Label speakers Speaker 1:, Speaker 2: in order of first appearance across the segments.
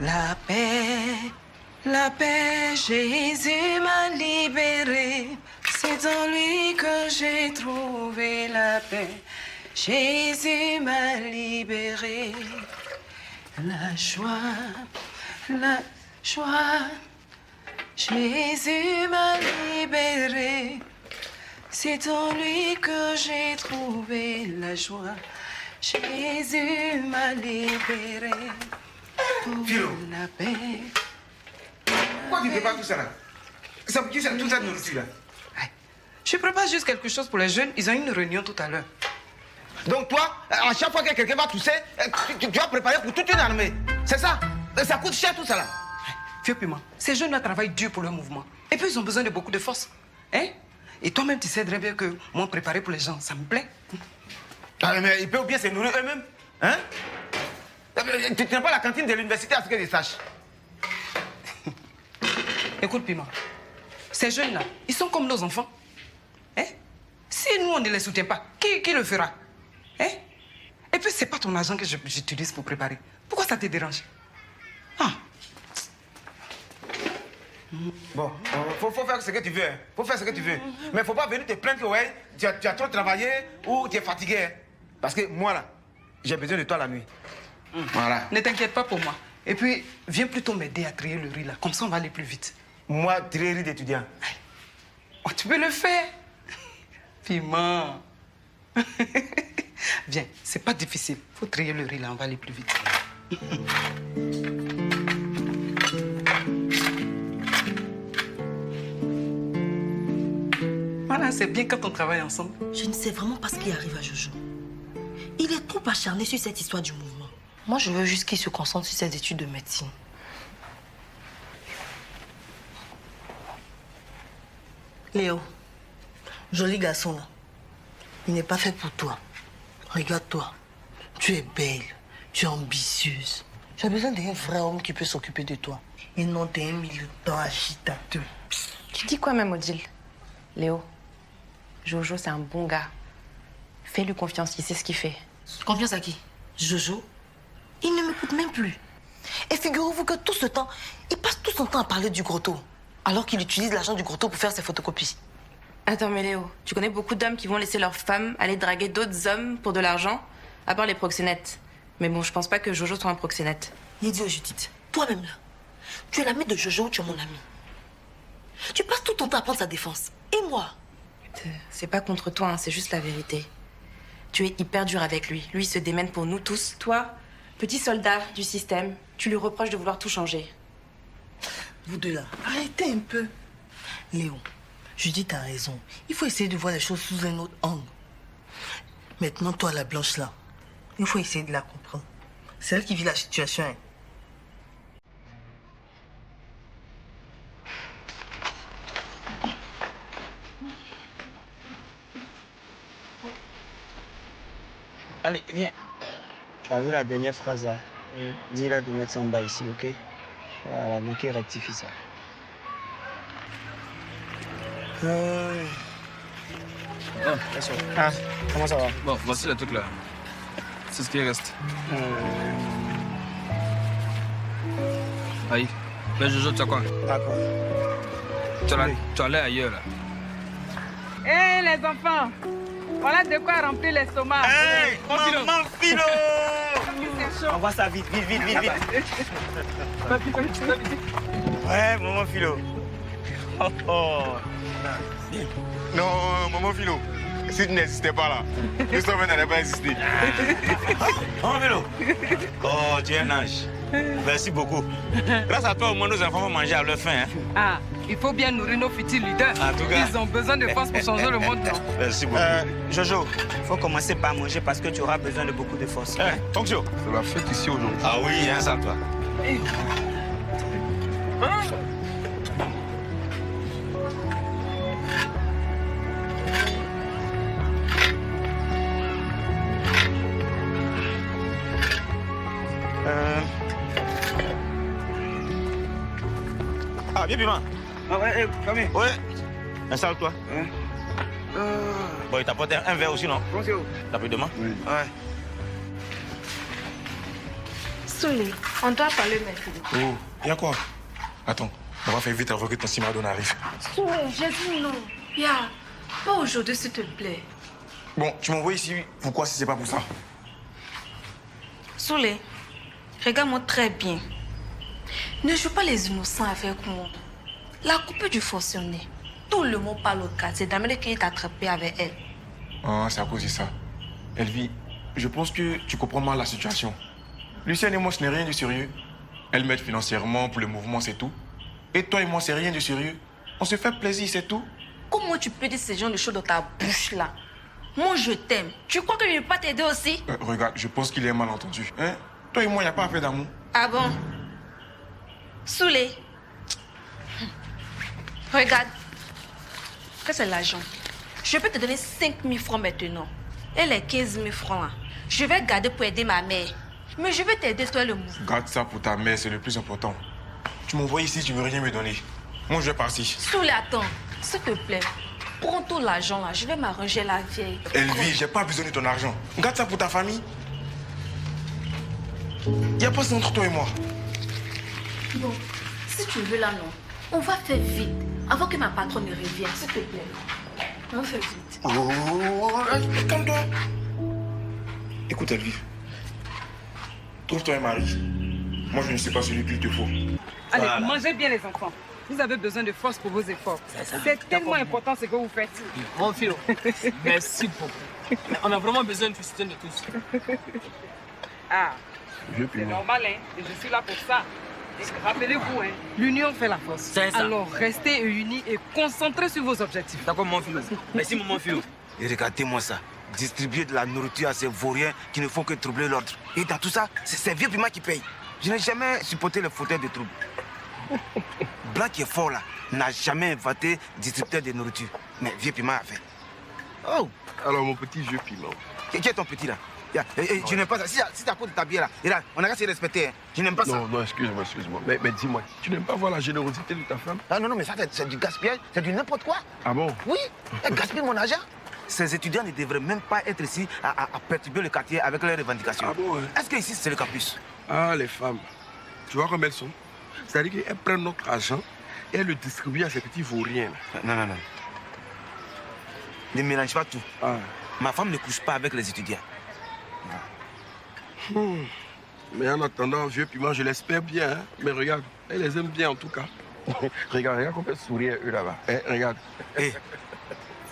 Speaker 1: La paix, Jésus m'a libéré. C'est en lui que j'ai trouvé la paix. Jésus m'a libéré. La joie. Jésus m'a libéré. C'est en lui que j'ai trouvé la joie. Jésus m'a libéré.
Speaker 2: Philo,
Speaker 1: La paix.
Speaker 2: pourquoi tu prépares tout ça là? Ça pour qui ça, toute cette nourriture là?
Speaker 1: Je prépare juste quelque chose pour les jeunes. Ils ont une réunion tout à l'heure.
Speaker 2: Donc toi, à chaque fois que quelqu'un va tousser, tu vas préparer pour toute une armée. C'est ça? Ça coûte cher tout ça là.
Speaker 1: Vieux Piment, ces jeunes-là travaillent dur pour leur mouvement. Et puis ils ont besoin de beaucoup de force. Hein? Et toi-même, tu sais très bien que moi, préparer pour les gens, ça me plaît.
Speaker 2: Ah, mais ils peuvent bien se nourrir eux-mêmes. Hein? Tu tiens pas la cantine de l'université à ce que je sache.
Speaker 1: Écoute, Piment, ces jeunes-là, ils sont comme nos enfants. Hein? Si nous, on ne les soutient pas, qui le fera? Hein? Et puis, c'est pas ton argent que j'utilise pour préparer. Pourquoi ça te dérange? Ah.
Speaker 2: Bon, faut faire ce que tu veux. Hein. Faut faire ce que tu veux. Mais faut pas venir te plaindre que ouais, tu as trop travaillé ou tu es fatigué. Hein. Parce que moi, là, j'ai besoin de toi la nuit. Voilà.
Speaker 1: Ne t'inquiète pas pour moi. Et puis, viens plutôt m'aider à trier le riz, là. Comme ça, on va aller plus vite.
Speaker 2: Moi, trier riz d'étudiant.
Speaker 1: Oh, tu peux le faire. Piment. Viens, c'est pas difficile. Faut trier le riz, là. On va aller plus vite. Voilà, c'est bien quand on travaille ensemble.
Speaker 3: Je ne sais vraiment pas ce qui arrive à Jojo. Il est trop acharné sur cette histoire du mouvement. Moi, je veux juste qu'il se concentre sur ses études de médecine. Léo, joli garçon là, il n'est pas fait pour toi. Regarde-toi, tu es belle, tu es ambitieuse. Tu as besoin d'un vrai homme qui peut s'occuper de toi. Et non d'un militant agitateur.
Speaker 4: Tu dis quoi même, Odile? Léo, Jojo, c'est un bon gars. Fais-lui confiance, il sait ce qu'il fait.
Speaker 3: Confiance à qui? Jojo? Il ne m'écoute même plus. Et figurez-vous que tout ce temps, il passe tout son temps à parler du grotto. Alors qu'il utilise l'argent du grotto pour faire ses photocopies.
Speaker 4: Attends, mais Léo, tu connais beaucoup d'hommes qui vont laisser leurs femmes aller draguer d'autres hommes pour de l'argent, à part les proxénètes. Mais bon, je pense pas que Jojo soit un proxénète.
Speaker 3: Idiot, Judith, toi-même là, tu es l'ami de Jojo, tu es mon ami. Tu passes tout ton temps à prendre sa défense. Et moi?
Speaker 4: C'est pas contre toi, hein, c'est juste la vérité. Tu es hyper dur avec lui. Lui, il se démène pour nous tous. Toi, petit soldat du système, tu lui reproches de vouloir tout changer.
Speaker 3: Vous deux là, arrêtez un peu. Léo, Judith a raison. Il faut essayer de voir les choses sous un autre angle. Maintenant, toi, la blanche là, il faut essayer de la comprendre. C'est elle qui vit la situation. Hein.
Speaker 5: Allez, viens. Tu as vu la dernière phrase là? Dis-leur de mettre son bas ici, ok? Voilà, donc il rectifie ça. Ah, comment ça va?
Speaker 6: Bon, voici le truc là. C'est ce qui reste. Aïe. Mais Jojo, tu as quoi?
Speaker 5: D'accord.
Speaker 6: Tu as l'air ailleurs là.
Speaker 7: Hé les enfants, voilà de quoi remplir l'estomac.
Speaker 5: Hey, maman Philo!
Speaker 7: C'est chaud.
Speaker 5: Envoie ça vite. Ouais, maman Philo. Oh.
Speaker 8: Non, maman Philo, si tu n'existais pas là, Christophe n'allait pas exister.
Speaker 5: Maman Philo. Oh, tu es un ange. Merci beaucoup. Grâce à toi, au moins, nos enfants vont manger à leur faim. Hein.
Speaker 7: Ah, il faut bien nourrir nos futurs leaders.
Speaker 5: En tout cas.
Speaker 7: Ils ont besoin de force pour changer le monde, non?
Speaker 5: Merci beaucoup. Jojo, il faut commencer par manger parce que tu auras besoin de beaucoup de force.
Speaker 8: Fonction, c'est la fête ici aujourd'hui.
Speaker 5: Ah oui, hein, ça toi. Ah, viens, Piment.
Speaker 8: Ah ouais, Camille.
Speaker 5: Ouais. Installe-toi. Bon, il t'apporte un verre aussi, non?
Speaker 8: Fonction.
Speaker 5: Rapidement.
Speaker 8: Oui.
Speaker 5: Ouais.
Speaker 4: Soulé, on doit parler maintenant.
Speaker 8: Oh, y'a quoi? Attends, on va faire vite avant que ton Simadon arrive.
Speaker 4: Soulé, j'ai dit non. Ya, pas aujourd'hui, s'il te plaît.
Speaker 8: Bon, tu m'envoies ici, pourquoi si c'est pas pour ça?
Speaker 4: Soulé, regarde-moi très bien. Ne joue pas les innocents avec moi. La coupe du forcené. Tout le monde parle au quartier. D'amener qui est attrapé avec elle.
Speaker 8: Ah, c'est à cause de ça. Elvie, je pense que tu comprends mal la situation. Lucienne et moi, ce n'est rien de sérieux. Elle m'aide financièrement pour le mouvement, c'est tout. Et toi et moi, c'est rien de sérieux. On se fait plaisir, c'est tout.
Speaker 4: Comment tu peux dire ce genre de choses dans ta bouche là? Moi, je t'aime. Tu crois que je ne vais pas t'aider aussi?
Speaker 8: Regarde, je pense qu'il est mal entendu. Hein? Toi et moi, il n'y a pas affaire d'amour.
Speaker 4: Ah bon? Soulé. Regarde. Que c'est l'argent. Je peux te donner 5 000 francs maintenant. Et les 15 000 francs là, je vais garder pour aider ma mère. Mais je vais t'aider toi le mouvement.
Speaker 8: Garde ça pour ta mère, c'est le plus important. Tu m'envoies ici, tu ne veux rien me donner. Moi, je vais partir.
Speaker 4: Soulé, attends. S'il te plaît. Prends tout l'argent là. Je vais m'arranger la vieille.
Speaker 8: Elvie, j'ai pas besoin de ton argent. Garde ça pour ta famille. Il n'y a pas ça entre toi et moi.
Speaker 4: Bon, si tu veux là, non. On va faire vite. Avant que ma patronne ne revienne, s'il te plaît. On fait vite.
Speaker 8: Oh, calme-toi. Écoute, Elvie. Trouve-toi un mari. Moi, je ne sais pas celui qu'il te faut.
Speaker 7: Allez,
Speaker 5: Voilà.
Speaker 7: mangez bien les enfants. Vous avez besoin de force pour vos efforts. C'est tellement important ce que vous faites.
Speaker 5: Mon fils, merci beaucoup. Mais on a vraiment besoin du soutien de tous.
Speaker 7: Ah, c'est normal, hein. Et je suis là pour ça. Et rappelez-vous, hein, l'union fait la force.
Speaker 5: C'est ça.
Speaker 7: Alors, restez unis et concentrez sur vos objectifs.
Speaker 5: D'accord, mon fils. Merci, mon fils.
Speaker 2: Et regardez-moi ça. Distribuer de la nourriture à ces vauriens qui ne font que troubler l'ordre. Et dans tout ça, c'est Vieux Piment qui paye. Je n'ai jamais supporté le fauteuil de trouble. Blanc qui est fort là, n'a jamais inventé distributeur de nourriture. Mais Vieux Piment a fait. Oh!
Speaker 9: Alors, mon petit Vieux Piment.
Speaker 2: Qui est ton petit là? Je n'aime pas ça. Si c'est à cause de ta bière là, et là, on a qu'à se respecter. Hein. Je n'aime pas ça.
Speaker 9: Non, excuse-moi. Mais dis-moi, tu n'aimes pas voir la générosité de ta femme?
Speaker 2: Ah non, mais ça, c'est du gaspillage, c'est du n'importe quoi.
Speaker 9: Ah bon?
Speaker 2: Oui, elle gaspille mon argent. Ces étudiants ne devraient même pas être ici à perturber le quartier avec leurs revendications.
Speaker 9: Ah bon, hein?
Speaker 2: Est-ce que ici c'est le campus?
Speaker 9: Ah, les femmes. Tu vois comme elles sont? C'est-à-dire qu'elles prennent notre argent et elles le distribuent à ces petits vauriens.
Speaker 2: Non. Ne mélange pas tout.
Speaker 9: Ah.
Speaker 2: Ma femme ne couche pas avec les étudiants.
Speaker 9: Mais en attendant, Vieux Piment, je l'espère bien. Hein? Mais regarde, elle les aime bien en tout cas. regarde comme elles sourient eux là-bas. Regarde.
Speaker 2: Hé,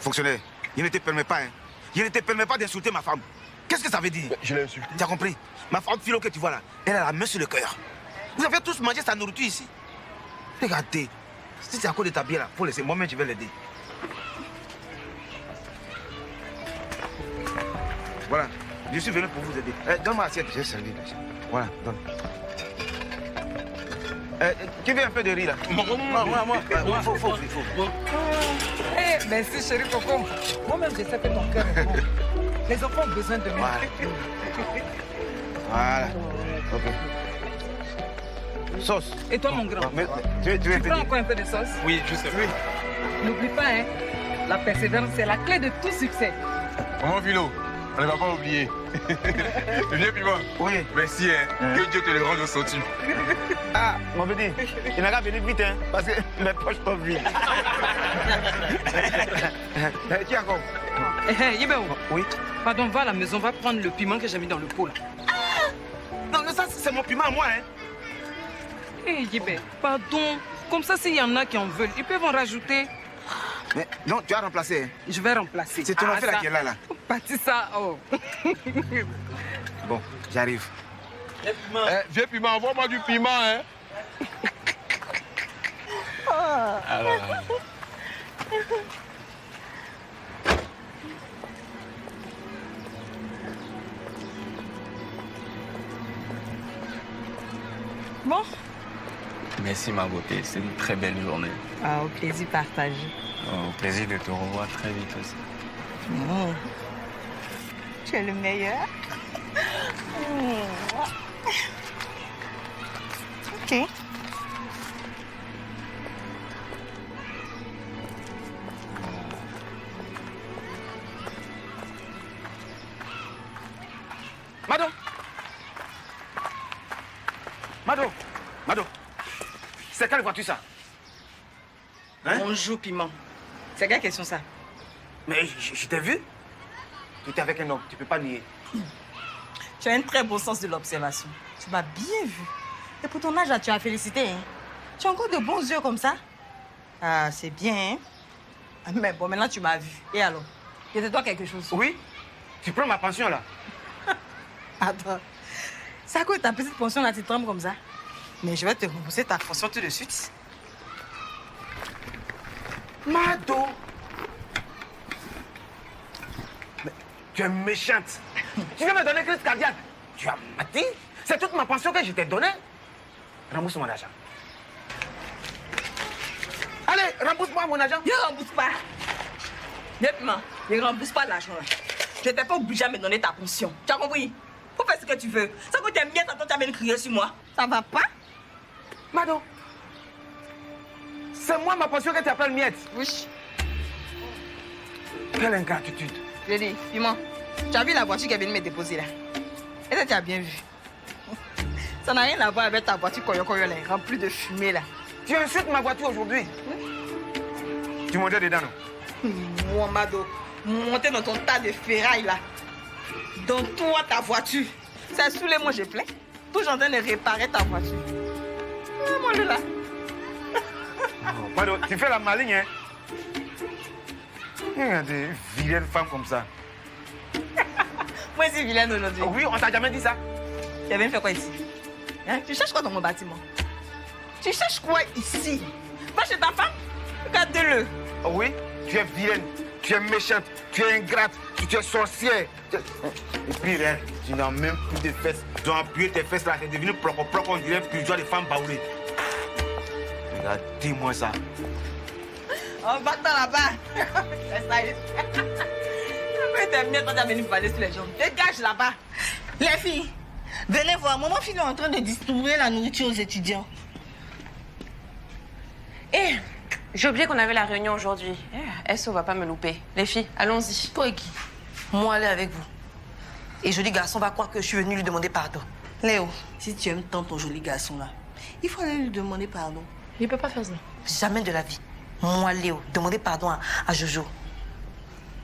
Speaker 2: fonctionnaire, je ne te permets pas. Hein. Je ne te permets pas d'insulter ma femme. Qu'est-ce que ça veut dire?
Speaker 9: Je l'ai insulté.
Speaker 2: Tu as compris? Ma femme Philo que tu vois là, elle a la main sur le cœur. Vous avez tous mangé sa nourriture ici. Regardez, si c'est à cause de ta bière là, faut laisser. Moi-même, je vais l'aider. Voilà, je suis venu pour vous aider. Donne-moi l'assiette, j'ai servi. Voilà, donne. Qui veut un peu de riz là? Moi. Faut.
Speaker 7: Eh, merci chérie Coco. Moi-même, je sais que ton cœur est bon. Les enfants ont besoin de moi.
Speaker 2: Voilà. Ok. Sauce.
Speaker 7: Et toi, mon grand?
Speaker 2: Tu veux
Speaker 7: Prends encore un peu de sauce?
Speaker 5: Oui, je sais. Oui.
Speaker 7: N'oublie pas, hein, la persévérance, c'est la clé de tout succès.
Speaker 8: Maman Philo, on ne va pas oublier. Vieux Piment.
Speaker 2: Oui.
Speaker 8: Merci, hein. Que Dieu te le rende au centuple.
Speaker 2: Ah, mon petit, il n'a qu'à venir vite, hein, parce que mes poches sont vides. Qui encore?
Speaker 7: Yibéo.
Speaker 2: Oui.
Speaker 7: Pardon, va à la maison, va prendre le piment que j'ai mis dans le pot.
Speaker 2: Non, ça, c'est mon piment à moi, hein.
Speaker 7: Yibé, pardon. Comme ça, s'il y en a qui en veulent, ils peuvent en rajouter.
Speaker 2: Mais non, tu as remplacé. Hein.
Speaker 7: Je vais remplacer.
Speaker 2: C'est ton affaire là qui est là.
Speaker 7: Parti ça, oh.
Speaker 2: Bon, j'arrive.
Speaker 9: Vieux Piment, envoie-moi du piment, hein.
Speaker 7: Bon.
Speaker 6: Merci ma beauté, c'est une très belle journée.
Speaker 7: Ah, au plaisir partagé.
Speaker 6: Au plaisir de te revoir très vite aussi.
Speaker 7: Tu es le meilleur.
Speaker 3: Ok.
Speaker 2: Madame. Mado, c'est quelle voiture ça? Hein?
Speaker 3: Bonjour, Piment. C'est quelle question ça?
Speaker 2: Mais je t'ai vu. Tu étais avec un homme, tu peux pas nier.
Speaker 3: Tu as un très beau sens de l'observation. Tu m'as bien vu. Et pour ton âge, là, tu as félicité. Hein? Tu as encore de bons yeux comme ça? Ah, c'est bien, hein? Mais bon, maintenant tu m'as vu. Et alors? Il y a de toi quelque chose?
Speaker 2: Oui. Tu prends ma pension là.
Speaker 3: Attends. C'est à cause de ta petite pension là, tu trembles comme ça? Mais je vais te rembourser ta pension tout de suite.
Speaker 2: Mado. Mais tu es méchante. Tu viens me donner une crise cardiaque. Tu as menti. C'est toute ma pension que je t'ai donnée. Rembourse mon argent. Allez, rembourse-moi mon argent.
Speaker 3: Je ne rembourse pas. Nettement, je ne rembourse pas l'argent. Je n'étais pas obligé à me donner ta pension. Tu as compris? Faut faire ce que tu veux. Ça que tu aimes bien, tantôt tu as même crié sur moi. Ça va pas?
Speaker 2: Mado. C'est moi ma pension que tu appelles miette.
Speaker 3: Oui.
Speaker 2: Quelle ingratitude.
Speaker 3: Je dis, Piment, tu as vu la voiture qui est venue me déposer là? Et ça, tu as bien vu. Ça n'a rien à voir avec ta voiture koyo-koyo là, remplie de fumée là.
Speaker 2: Tu insultes ma voiture aujourd'hui. Tu montais dedans, non?
Speaker 3: Moi, Mado, monter dans ton tas de ferraille là. Dans toi, ta voiture. C'est sous les mots, je plains. Toujours en train de réparer ta voiture. Moi, je là.
Speaker 2: Mado, tu fais la maligne, hein? Il y a des vilaines femmes comme ça.
Speaker 3: Moi, c'est vilaine aujourd'hui.
Speaker 2: Oui, on t'a jamais dit ça.
Speaker 3: Tu as bien fait quoi ici? Hein? Tu cherches quoi dans mon bâtiment? Tu cherches quoi ici? Va chez ta femme? Regarde-le.
Speaker 2: Oh oui, tu es vilaine, tu es méchante, tu es ingrate, tu es sorcière. Et puis, hein, tu n'as même plus de fesses. Tu as appuyé tes fesses là, c'est devenu propre, on dirait plus de femmes baoulées. Regardez-moi ça.
Speaker 3: Oh, va-t'en là-bas. Laisse ça. Après, t'es mieux quand t'as venu me parler sur les jambes. Dégage là-bas. Les filles, venez voir. Maman fille est en train de distribuer la nourriture aux étudiants.
Speaker 10: Eh, j'ai oublié qu'on avait la réunion aujourd'hui. SO va pas me louper. Les filles, allons-y.
Speaker 3: Toi et qui? Moi, aller avec vous. Et joli garçon va croire que je suis venue lui demander pardon. Léo, si tu aimes tant ton joli garçon là, il faut aller lui demander pardon.
Speaker 10: Il peut pas faire ça.
Speaker 3: Jamais de la vie. Moi, Léo, demander pardon à Jojo.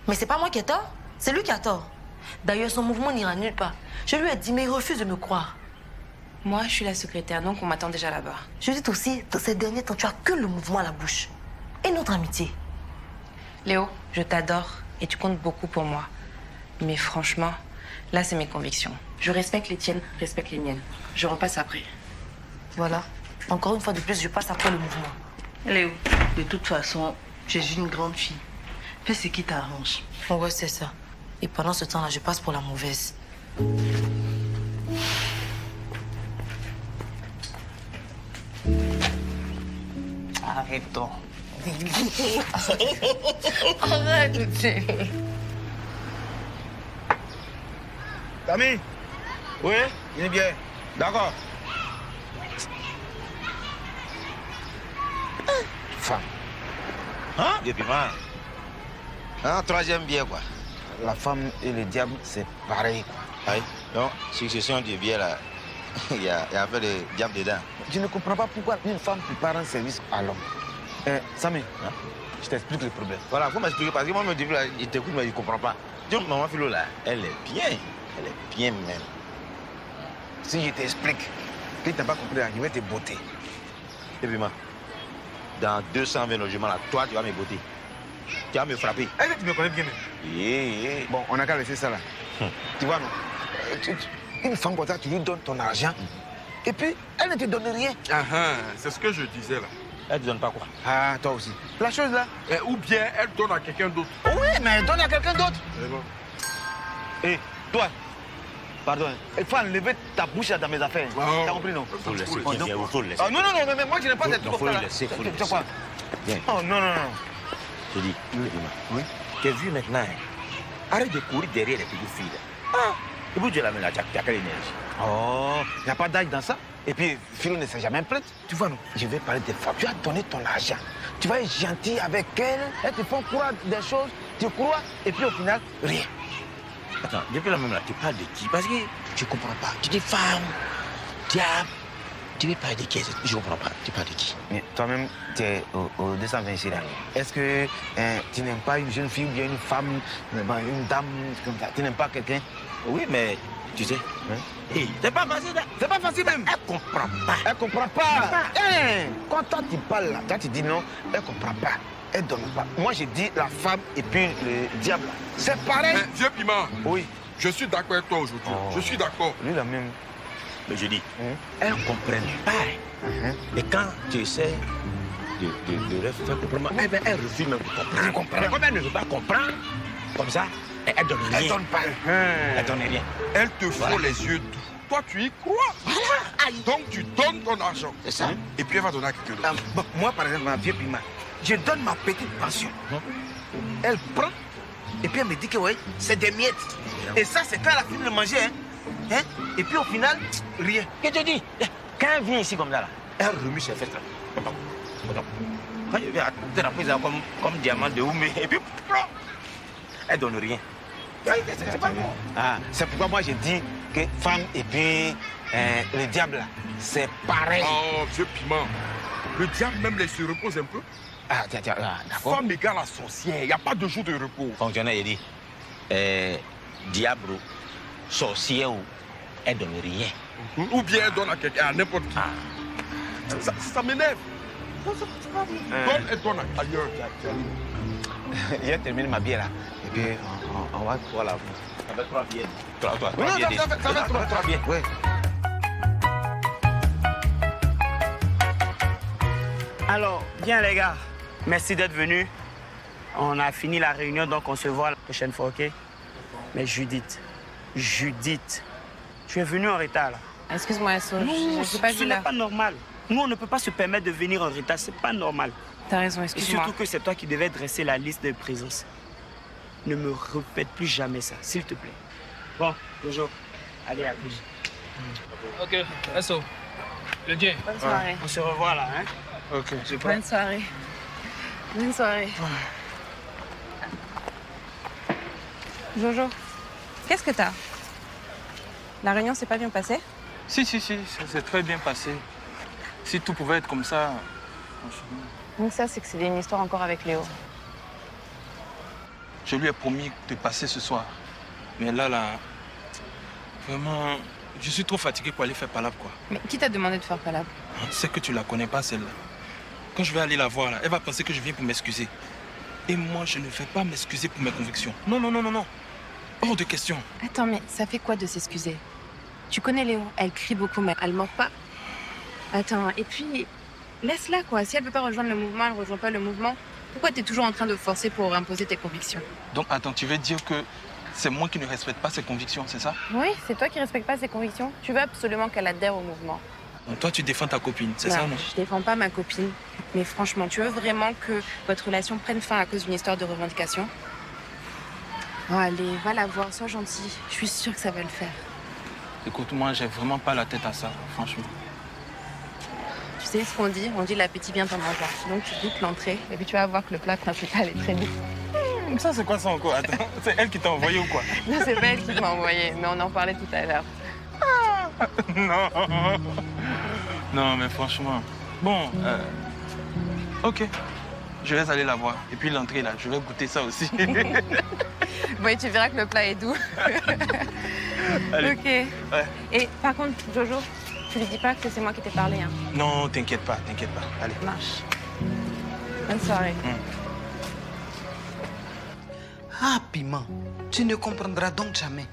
Speaker 3: Mais c'est pas moi qui ai tort, c'est lui qui a tort. D'ailleurs, son mouvement n'ira nulle part. Je lui ai dit, mais il refuse de me croire.
Speaker 10: Moi, je suis la secrétaire, donc on m'attend déjà là-bas.
Speaker 3: Je dis aussi, dans ces derniers temps, tu as que le mouvement à la bouche. Et notre amitié.
Speaker 10: Léo, je t'adore et tu comptes beaucoup pour moi. Mais franchement, là, c'est mes convictions. Je respecte les tiennes, respecte les miennes. Je repasse après.
Speaker 3: Voilà. Encore une fois de plus, je passe après le mouvement. Léo, de toute façon, je suis une grande fille. Fais ce qui t'arrange. Ouais, c'est ça. Et pendant ce temps-là, je passe pour la mauvaise. Arrête-toi. Arrête.
Speaker 2: Camille? Oui, il est bien. D'accord. Femme.
Speaker 11: Hein? Depuis quand? Hein, troisième bien, quoi.
Speaker 2: La femme et le diable, c'est pareil, quoi.
Speaker 11: Oui. Donc, succession du bien, là, il y a un peu de diable dedans.
Speaker 2: Je ne comprends pas pourquoi une femme peut rendre service à l'homme. Samy, hein? Je t'explique le problème.
Speaker 11: Voilà, faut m'expliquer, parce que moi, au début, là, je t'écoute, mais je ne comprends pas. Donc, maman Philo, là, elle est bien. Elle est bien même.
Speaker 2: Si je t'explique que tu n'as pas compris, je vais te botter.
Speaker 11: Et puis, moi, dans 220 logements, là, toi, tu vas me botter. Tu vas me frapper.
Speaker 2: Est-ce que tu me connais bien même? Bon, on n'a qu'à laisser ça là. Tu vois, non? Une femme comme ça, tu lui donnes ton argent. Et puis, elle ne te donne rien.
Speaker 9: C'est ce que je disais là.
Speaker 11: Elle ne te donne pas quoi?
Speaker 2: Ah, toi aussi. La chose là?
Speaker 9: Ou bien elle donne à quelqu'un d'autre.
Speaker 2: Oui, mais donne à quelqu'un d'autre.
Speaker 9: C'est bon.
Speaker 2: Hé, toi, pardon, il faut enlever ta bouche dans mes affaires.
Speaker 9: Oh.
Speaker 2: T'as compris, non?
Speaker 11: Il faut le laisser. Il faut le laisser.
Speaker 2: Oh, non, mais moi je n'ai pas cette
Speaker 11: Il faut le laisser.
Speaker 2: Tu sais quoi?
Speaker 11: Viens.
Speaker 2: Oh, non.
Speaker 11: Je dis, oui. T'es vu maintenant, hein? Arrête de courir derrière les petites filles. Ah, et vous, Dieu la main là, tu as quelle énergie?
Speaker 2: Oh, il n'y a pas d'âge dans ça. Et puis, Philo ne s'est jamais plainte. Tu vois, non? Je vais parler des femmes. Tu as donné ton argent. Tu vas être gentil avec elles. Elles te font croire des choses. Tu crois. Et puis, au final, rien.
Speaker 11: Attends, depuis la même là, tu parles de qui? Parce que tu comprends pas. Tu dis femme, diable, Tu veux parler de qui? Je ne comprends pas. Tu parles de qui?
Speaker 2: Mais toi-même, tu es au 226 là. Est-ce que tu n'aimes pas une jeune fille ou bien une femme, une dame comme ça? Tu n'aimes pas quelqu'un?
Speaker 11: Oui, mais tu sais, hey, c'est pas facile.
Speaker 2: C'est pas facile même.
Speaker 11: Elle comprend pas.
Speaker 2: Elle comprend pas. Hein? Quand toi tu parles là, toi tu dis non, elle comprend pas. Elle donne pas. Moi j'ai dit la femme et puis le diable. C'est pareil.
Speaker 9: Mais, vieux Piment,
Speaker 2: oui.
Speaker 9: Je suis d'accord avec toi aujourd'hui. Je suis d'accord.
Speaker 2: Lui la même.
Speaker 11: Mais je dis, elle ne comprend pas. Et quand tu essaies de leur faire comprendre, elle refuse même de comprendre. Mais comme elle ne veut pas comprendre, comme ça, elle donne rien.
Speaker 2: Elle donne pas.
Speaker 11: Elle donne rien.
Speaker 9: Elle te fout les yeux doux. Toi, tu y crois.
Speaker 11: Voilà.
Speaker 9: Donc, tu donnes ton argent.
Speaker 11: C'est ça.
Speaker 9: Et puis, elle va donner à quelqu'un d'autre.
Speaker 2: Bon, moi, par exemple, ma vieux Pima, je donne ma petite pension. Elle prend et puis elle me dit que oui, c'est des miettes. Et ça, c'est quand elle a fini de manger. Hein? Et puis au final, rien.
Speaker 11: Je te dis, quand elle vient ici comme ça, là, elle remue ses fesses. Quand je viens à thérapie comme diamant de Oumé, et puis elle donne rien.
Speaker 2: C'est pas bon. Ah, c'est pourquoi moi j'ai dit que femme et puis le diable, là, c'est pareil.
Speaker 9: Oh, vieux Piment. Le diable même laisse se repose un peu.
Speaker 2: Ah, tiens, d'accord.
Speaker 9: Femme égale à sorcière. Il n'y a pas de jour de repos.
Speaker 11: Fonctionnaire, il dit, diable, sorcier, elle donne rien.
Speaker 9: Ou bien elle donne à quelqu'un, à n'importe qui. Ça m'énerve. Donne et donne ailleurs.
Speaker 2: J'ai terminé ma bière là. Et puis on va voir là.
Speaker 11: Ça fait 3 bières. 3
Speaker 2: Oui, non, ça fait 3 bières. Oui.
Speaker 5: Alors, bien les gars, merci d'être venus. On a fini la réunion, donc on se voit la prochaine fois, ok? Mais Judith, tu es venue en retard là.
Speaker 10: Excuse-moi, Asso,
Speaker 5: Non,
Speaker 10: je n'ai pas
Speaker 5: ce
Speaker 10: vu
Speaker 5: n'est
Speaker 10: là.
Speaker 5: pas normal. Nous, on ne peut pas se permettre de venir en retard, c'est pas normal.
Speaker 10: T'as raison,
Speaker 5: Et
Speaker 10: excuse-moi.
Speaker 5: surtout que c'est toi qui devais dresser la liste de présence. Ne me répète plus jamais ça, s'il te plaît. Bon, bonjour. Allez, à plus.
Speaker 12: Ok, Asso. Le Dieu.
Speaker 10: Bonne soirée.
Speaker 5: On se revoit là, hein?
Speaker 9: Ok, c'est pas.
Speaker 10: Bonne soirée. Bonne soirée. Jojo, qu'est-ce que t'as? La réunion s'est pas bien passée?
Speaker 12: Si, ça s'est très bien passé. Si tout pouvait être comme ça, franchement.
Speaker 10: Donc ça, c'est que c'est une histoire encore avec Léo.
Speaker 12: Je lui ai promis de passer ce soir. Mais là, vraiment, je suis trop fatigué pour aller faire palabre, quoi.
Speaker 10: Mais qui t'a demandé de faire palabre?
Speaker 12: C'est que tu la connais pas, celle-là. Quand je vais aller la voir, là, elle va penser que je viens pour m'excuser. Et moi, je ne vais pas m'excuser pour mes convictions. Non. Hors de question.
Speaker 10: Attends, mais ça fait quoi de s'excuser? Tu connais Léo, elle crie beaucoup, mais elle ment pas. Attends, et puis, laisse-la, quoi. Si elle veut pas rejoindre le mouvement, elle rejoint pas le mouvement. Pourquoi t'es toujours en train de forcer pour imposer tes convictions?
Speaker 12: Donc, attends, tu veux dire que c'est moi qui ne respecte pas ses convictions, c'est ça?
Speaker 10: Oui, c'est toi qui respectes pas ses convictions. Tu veux absolument qu'elle adhère au mouvement.
Speaker 12: Donc, toi, tu défends ta copine, c'est ça, non?
Speaker 10: Je défends pas ma copine. Mais franchement, tu veux vraiment que votre relation prenne fin à cause d'une histoire de revendication? Oh, allez, va la voir, sois gentil. Je suis sûre que ça va le faire.
Speaker 12: Écoute, moi, j'ai vraiment pas la tête à ça, franchement.
Speaker 10: Tu sais ce qu'on dit? On dit l'appétit vient en mangeant. Donc tu goûtes l'entrée et puis tu vas voir que le plat principal est très bon.
Speaker 12: Ça, c'est quoi ça encore? Attends, c'est elle qui t'a envoyé ou quoi?
Speaker 10: Non, c'est pas elle qui m'a envoyé, mais on en parlait tout à l'heure.
Speaker 12: Non, mais franchement. Bon, ok. Je laisse aller la voir. Et puis l'entrée, là, je vais goûter ça aussi.
Speaker 10: Bon, et tu verras que le plat est doux.
Speaker 12: Allez.
Speaker 10: Ok.
Speaker 12: Ouais.
Speaker 10: Et par contre, Jojo, tu lui dis pas que c'est moi qui t'ai parlé, hein?
Speaker 12: Non, t'inquiète pas. Allez.
Speaker 10: Marche. Bonne soirée.
Speaker 1: Ah, Piment, tu ne comprendras donc jamais.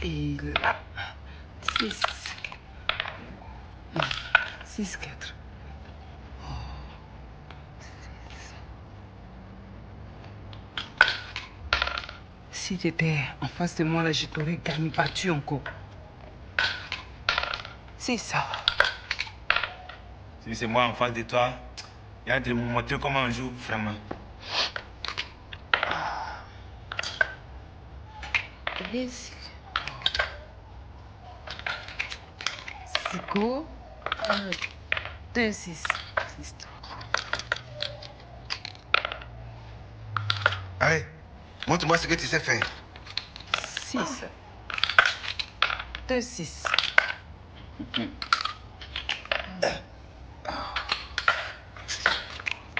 Speaker 1: Et là, 6. 6, 4. Oh. 6. Si tu étais en face de moi, là, je t'aurais battu encore. C'est ça.
Speaker 11: Si c'est moi en face de toi, il y a de me montrer comment on joue vraiment.
Speaker 1: C'est go. 2, 6.
Speaker 2: Allez, montre-moi ce que tu sais faire.
Speaker 1: 6. 2, 6.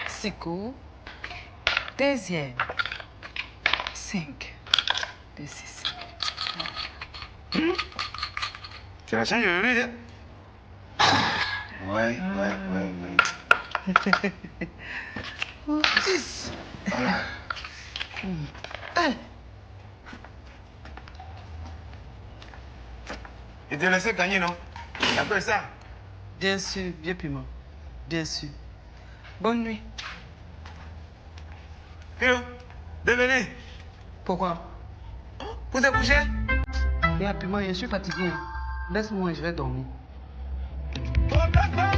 Speaker 1: C'est go. Deuxième. 5. 2, 6.
Speaker 2: C'est la chance de lui, hein? Ouais.
Speaker 1: 10.
Speaker 2: Il te laissé gagner, non? C'est un peu ça.
Speaker 1: Bien sûr, vieux piment. Bien sûr. Bonne nuit.
Speaker 2: Pio, devenez.
Speaker 1: Pourquoi?
Speaker 2: Vous êtes couché?
Speaker 1: Vieux piment, je suis fatigué. Laisse-moi, je vais dormir.
Speaker 2: Oh,